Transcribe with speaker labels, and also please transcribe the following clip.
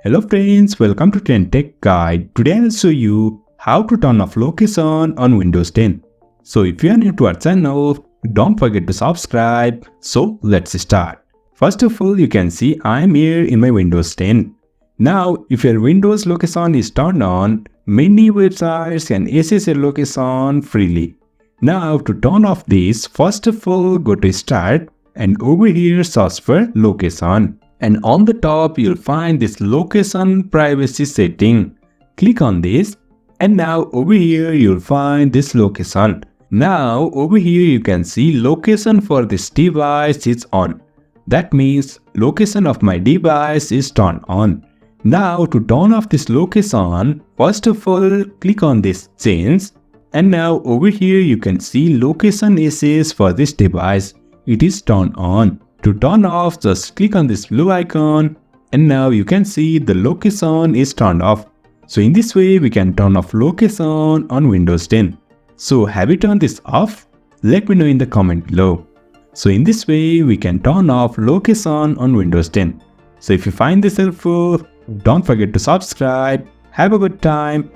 Speaker 1: Hello friends, welcome to TrendTech Guide. Today I'll show you how to turn off location on Windows 10. So if you are new to our channel, don't forget to subscribe. So let's start. First of all, you can see I am here in my Windows 10. Now, if your Windows location is turned on, many websites can access your location freely. Now to turn off this, first of all go to Start and over here search for Location. And on the top you'll find this Location Privacy setting. Click on this and now over here you'll find this location. Now over here you can see location for this device is on. That means location of my device is turned on. Now to turn off this location, first of all click on this change. And now over here you can see location access for this device. It is turned on. To turn off, just click on this blue icon and now you can see the location is turned off. So in this way we can turn off location on Windows 10. So have you turned this off? Let me know in the comment below. So in this way we can turn off location on Windows 10. So if you find this helpful, don't forget to subscribe. Have a good time.